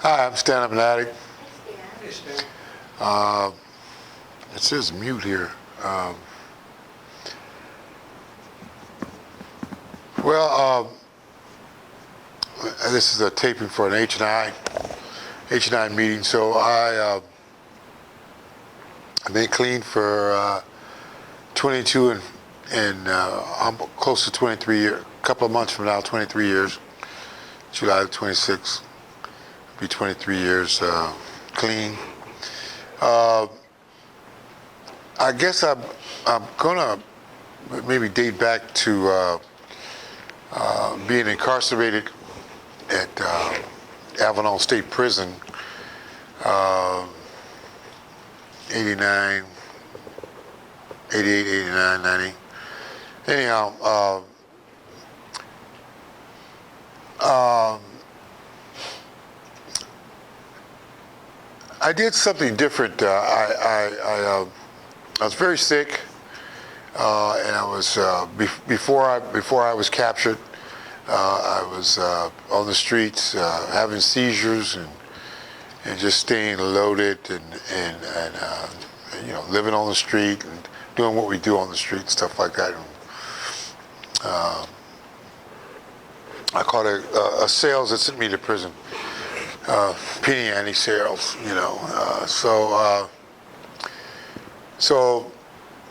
Hi, I'm Stan Abnati. Hey, Stan. Uh, it says mute here. Well, this is a taping for an H&I meeting. So I've been clean for 22 and I'm close to 23 years. A couple of months from now, 23 years. July 26th, be 23 years clean. I guess I'm gonna maybe date back to being incarcerated at Avalon State Prison, 89, 88, 89, 90. Anyhow, I did something different. I was very sick, and I was before I was captured. I was on the streets having seizures and just staying loaded and living on the street and doing what we do on the street, stuff like that. And, I caught a sales that sent me to prison. Penny ante sales, So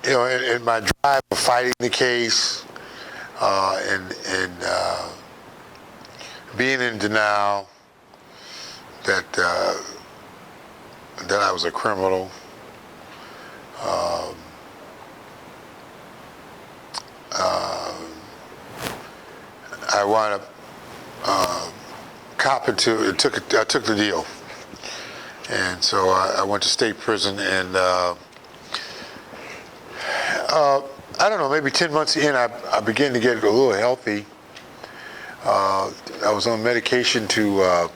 in my drive of fighting the case and being in denial that I was a criminal, I wound up copping to it. I took the deal, and so I went to state prison, and I don't know, maybe 10 months in, I began to get a little healthy. I was on medication to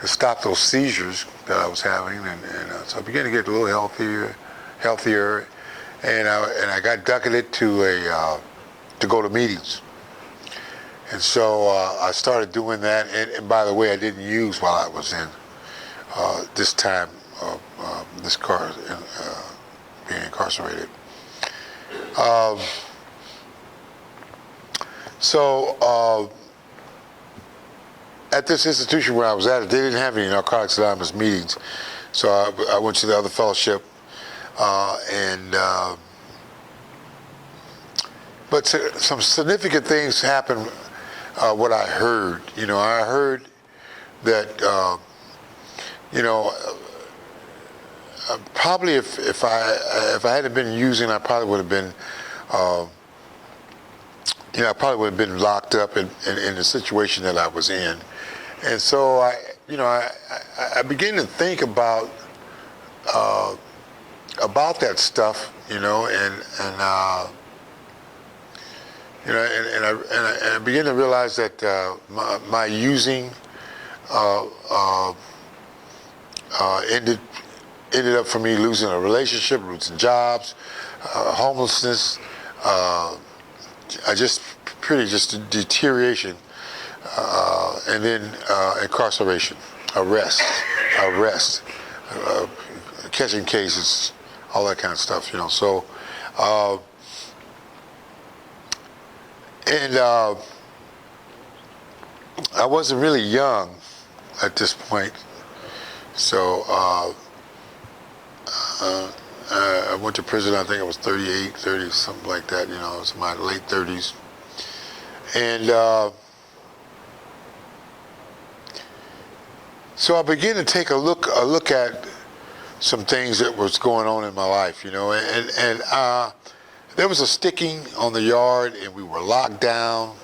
stop those seizures that I was having, and so I began to get a little healthier, and I got docketed to go to meetings. And so I started doing that, and by the way, I didn't use while I was in this time of being incarcerated. At this institution where I was at, they didn't have any Narcotics Anonymous meetings, so I went to the other fellowship, but some significant things happened. What I heard, I heard that, probably if I hadn't been using, I probably would have been, I probably would have been locked up in the situation that I was in, and so I began to think about that stuff, and I began to realize that my using ended up for me losing a relationship, losing jobs, homelessness, just deterioration, and then incarceration, arrest, catching cases, all that kind of stuff, So. And I wasn't really young at this point, so I went to prison. I think I was 38, 30, something like that. It was my late 30s, and so I began to take a look at some things that was going on in my life, and there was a sticking on the yard, and we were locked down,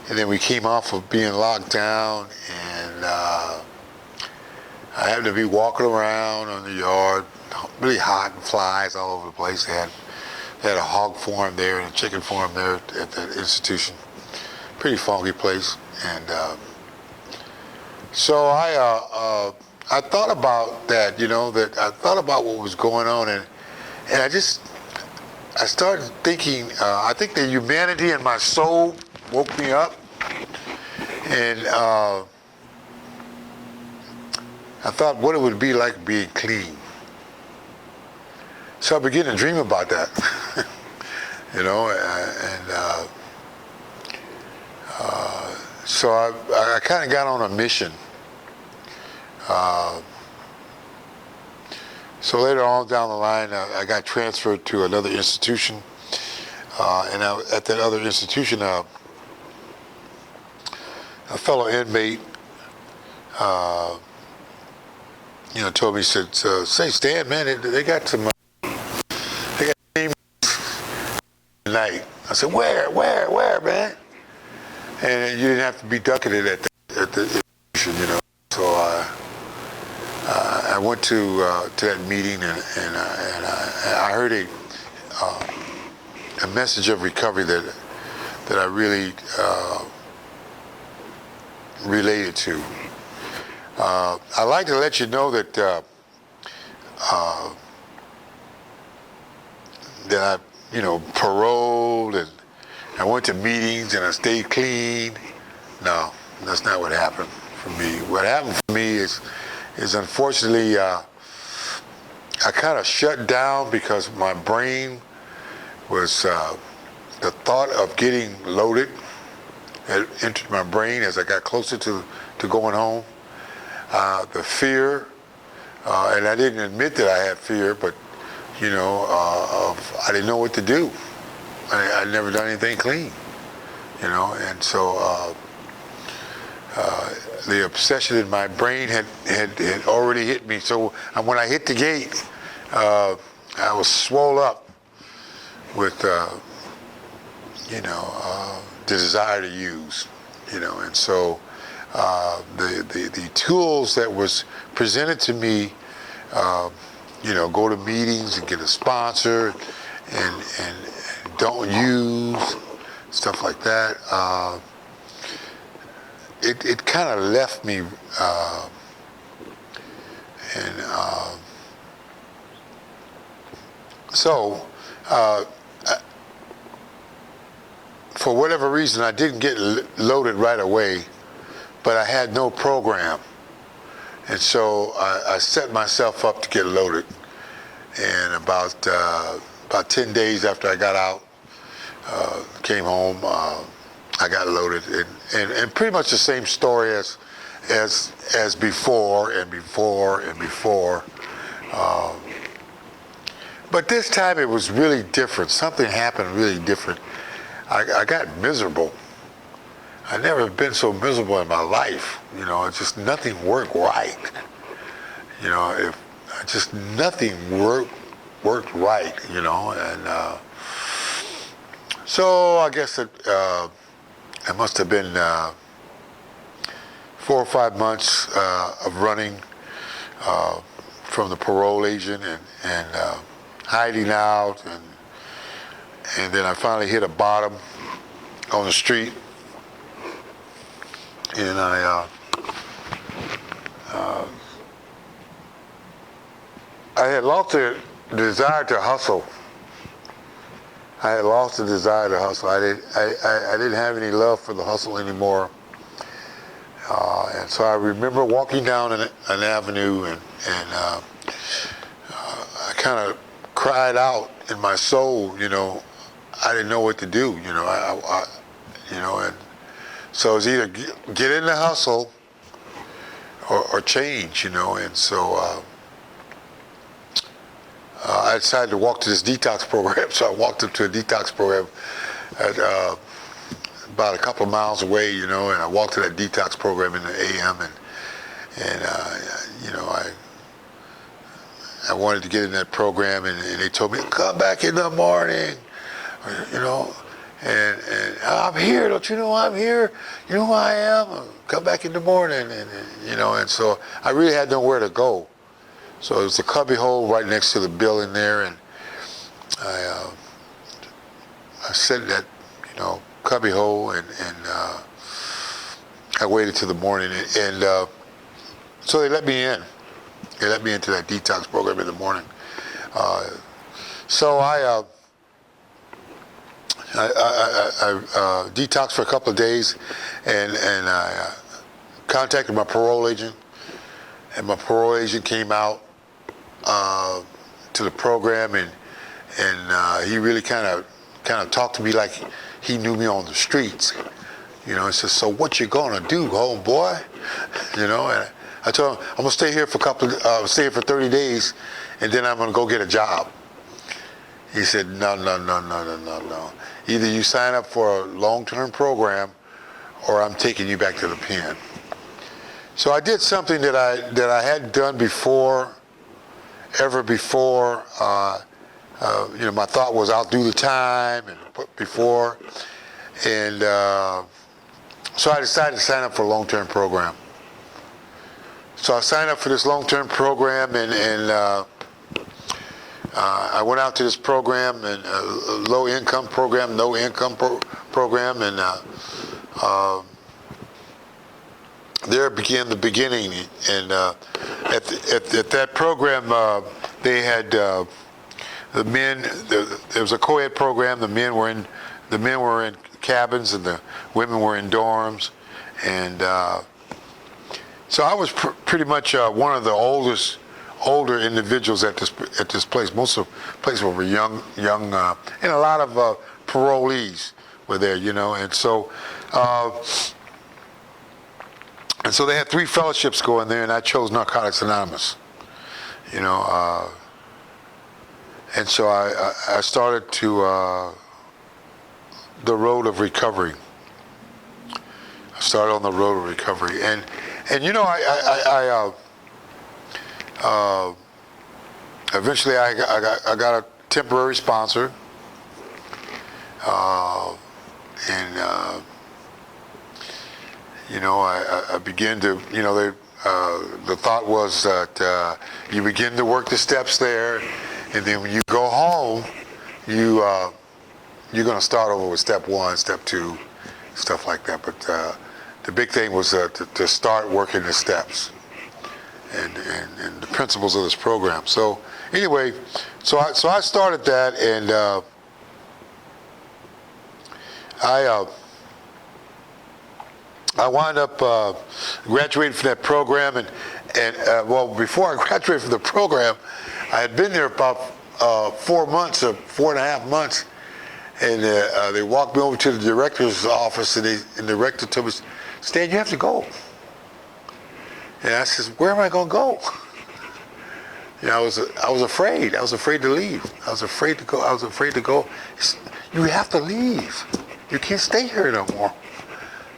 and then we came off of being locked down, and I happened to be walking around on the yard, really hot, and flies all over the place. They had a hog farm there and a chicken farm there at the institution. Pretty funky place, and so I thought about that, that I thought about what was going on, and I started thinking, I think the humanity in my soul woke me up, and I thought what it would be like being clean. So I began to dream about that, you know, so I kind of got on a mission. So later on down the line, I got transferred to another institution, and at that other institution, a fellow inmate, told me, he said, "Say, Stan, man, they got some, they got teams tonight." I said, "Where, man?" And you didn't have to be ducketed at the institution, you know. So I went to that meeting, and I heard a message of recovery that I really related to. I'd like to let you know that that I, paroled, and I went to meetings and I stayed clean. No, that's not what happened for me. What happened for me is unfortunately I kind of shut down because my brain was the thought of getting loaded had entered my brain as I got closer to going home. The fear, and I didn't admit that I had fear, but I didn't know what to do. I'd never done anything clean, and so the obsession in my brain had already hit me. So when I hit the gate, I was swole up with the desire to use, and so the tools that was presented to me, go to meetings and get a sponsor, and don't use, stuff like that. It kind of left me, so for whatever reason, I didn't get loaded right away, but I had no program. And so I set myself up to get loaded. And about 10 days after I got out, came home, I got loaded. And pretty much the same story as before and before and before. But this time it was really different. Something happened really different. I got miserable. I've never been so miserable in my life. It's just nothing worked right. Just nothing worked right. And so I guess it must have been 4 or 5 months of running from the parole agent and hiding out, and then I finally hit a bottom on the street. And I had lost the desire to hustle. I had lost the desire to hustle. I didn't have any love for the hustle anymore. And so I remember walking down an avenue, and I kind of cried out in my soul. I didn't know what to do. And so it's either get in the hustle or change, and so I decided to walk to this detox program. So I walked up to a detox program at about a couple of miles away, and I walked to that detox program in the AM, and I wanted to get in that program, and they told me, "Come back in the morning," And I'm here, don't you know I'm here? You know who I am? Come back in the morning, and so I really had nowhere to go. So it was a cubby hole right next to the building there, and I sat in that, cubby hole, and I waited till the morning, and so they let me in. They let me into that detox program in the morning. So I detoxed for a couple of days, and I contacted my parole agent, and my parole agent came out to the program, and he really kind of talked to me like he knew me on the streets. You know, he says, "So what you gonna do, homeboy?" You know, and I told him, "I'm gonna stay here for 30 days, and then I'm gonna go get a job." He said, "No. Either you sign up for a long-term program, or I'm taking you back to the pen." So I did something that I hadn't done ever before. You know, my thought was I'll do the time and so I decided to sign up for a long-term program. So I signed up for this long-term program, and I went out to this program, and low-income program, no-income program, and there began the beginning. And at that program, they had the men. There was a co-ed program. The men were in cabins, and the women were in dorms. And so I was pretty much one of the older individuals at this place. Most of the place were young, and a lot of parolees were there, you know. And so they had 3 fellowships going there, and I chose Narcotics Anonymous, you know. And so I started to the road of recovery. I started on the road of recovery, and you know, eventually I got a temporary sponsor, and you know, I began to, you know, the thought was that you begin to work the steps there, and then when you go home, you're going to start over with step 1, step 2, stuff like that. But the big thing was to start working the steps and the principles of this program. So anyway, so I started that, and I wound up graduating from that program, and well, before I graduated from the program, I had been there about 4 months or 4.5 months, and they walked me over to the director's office, and the director told me, "Stan, you have to go." And I said, "Where am I going to go?" You know, I was afraid. I was afraid to leave. I was afraid to go. You have to leave. You can't stay here no more.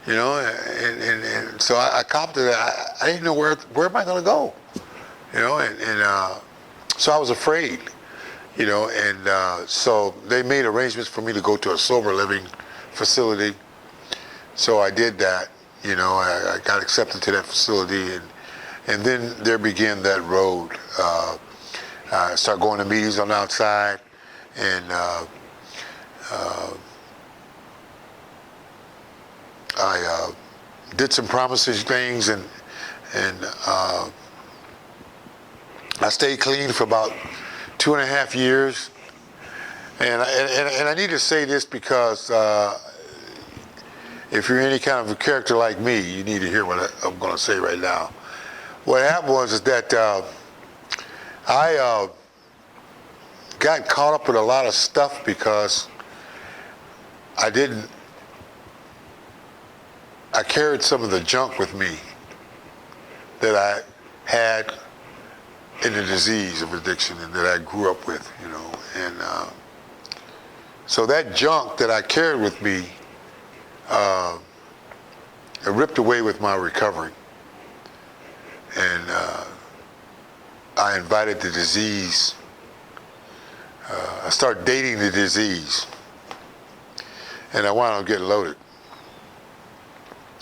You know, and so I copped it. I didn't know where am I going to go. You know, and so I was afraid. You know, and so they made arrangements for me to go to a sober living facility. So I did that. You know, I got accepted to that facility, and then there began that road. I started going to meetings on the outside, and I did some promising things, and I stayed clean for about 2.5 years. And I need to say this because if you're any kind of a character like me, you need to hear what I'm going to say right now. What happened was that I got caught up with a lot of stuff because I carried some of the junk with me that I had in the disease of addiction and that I grew up with, you know. And so that junk that I carried with me, it ripped away with my recovery. And I invited the disease. I started dating the disease. And I wound up getting loaded.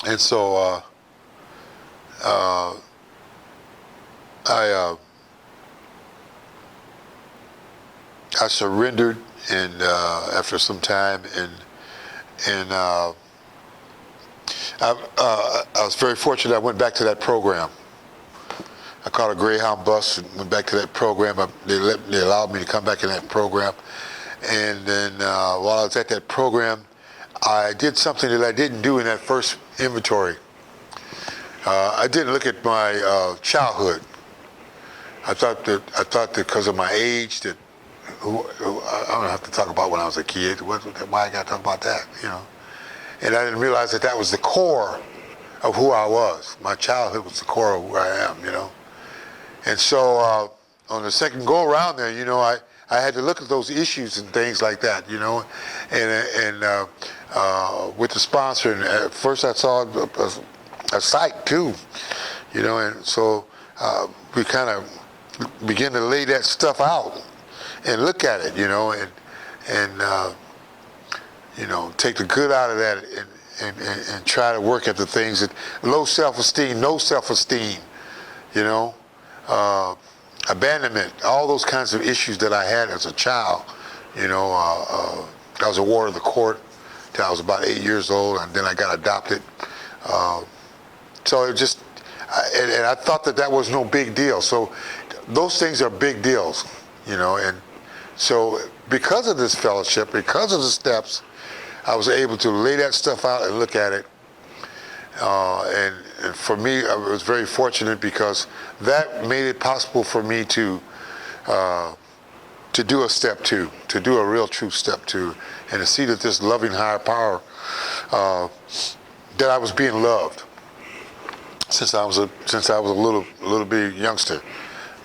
And so I surrendered, and after some time, and I was very fortunate. I went back to that program. I caught a Greyhound bus and went back to that program. They allowed me to come back in that program, and then while I was at that program, I did something that I didn't do in that first inventory. I didn't look at my childhood. I thought that because of my age that I don't have to talk about when I was a kid. Why I got to talk about that, you know? And I didn't realize that that was the core of who I was. My childhood was the core of who I am, you know? And so on the second go around there, you know, I had to look at those issues and things like that, you know? And with the sponsor, and at first I saw a site too, you know, and so we kind of began to lay that stuff out and look at it, you know, and you know, take the good out of that and try to work at the things that low self-esteem, no self-esteem, you know, abandonment, all those kinds of issues that I had as a child, you know. I was a ward of the court till I was about 8 years old, and then I got adopted. So it just, and I thought that was no big deal. So those things are big deals, you know. And so because of this fellowship, because of the steps, I was able to lay that stuff out and look at it. And for me, I was very fortunate because that made it possible for me to do a step two, to do a real true step two, and to see that this loving higher power, that I was being loved since I was a little bit youngster,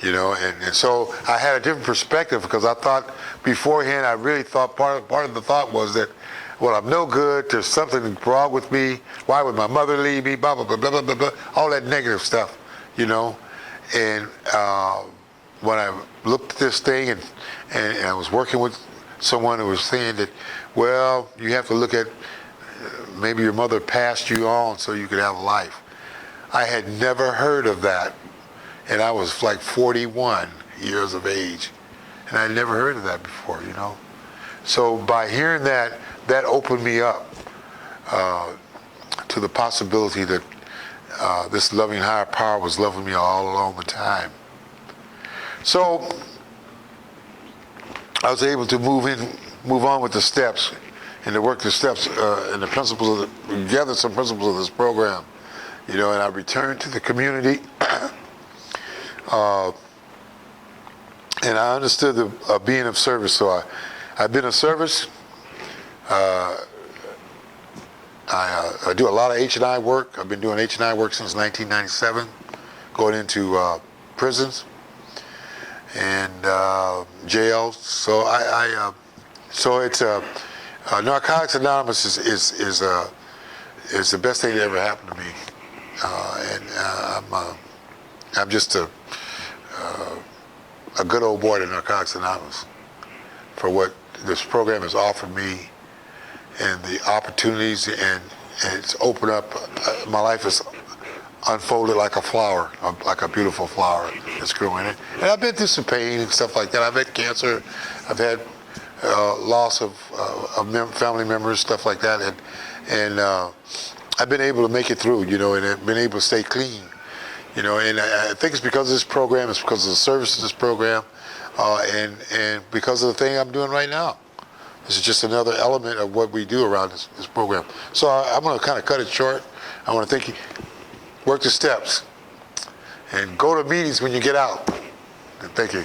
you know. And so I had a different perspective because I thought beforehand, I really thought part of the thought was that, well, I'm no good, there's something wrong with me, why would my mother leave me, blah, blah, blah, blah, blah, blah, all that negative stuff, you know. And when I looked at this thing and I was working with someone who was saying that, well, you have to look at maybe your mother passed you on so you could have a life. I had never heard of that, and I was like 41 years of age, and I had never heard of that before, you know. So by hearing that, that opened me up to the possibility that this loving higher power was loving me all along the time. So I was able to move on with the steps and to work the steps and the principles gather some principles of this program, you know. And I returned to the community, and I understood the being of service. So I've been of service. I do a lot of H&I work. I've been doing H&I work since 1997, going into prisons and jails. So so it's Narcotics Anonymous is the best thing that ever happened to me, and I'm just a good old boy to Narcotics Anonymous for what this program has offered me and the opportunities, and it's opened up. My life is unfolded like a flower, like a beautiful flower that's growing. And I've been through some pain and stuff like that. I've had cancer. I've had loss of family members, stuff like that. And I've been able to make it through, you know, and I've been able to stay clean, you know. And I think it's because of this program. It's because of the service of this program. And because of the thing I'm doing right now. This is just another element of what we do around this program. So I'm going to kind of cut it short. I want to thank you. Work the steps and go to meetings when you get out. Thank you.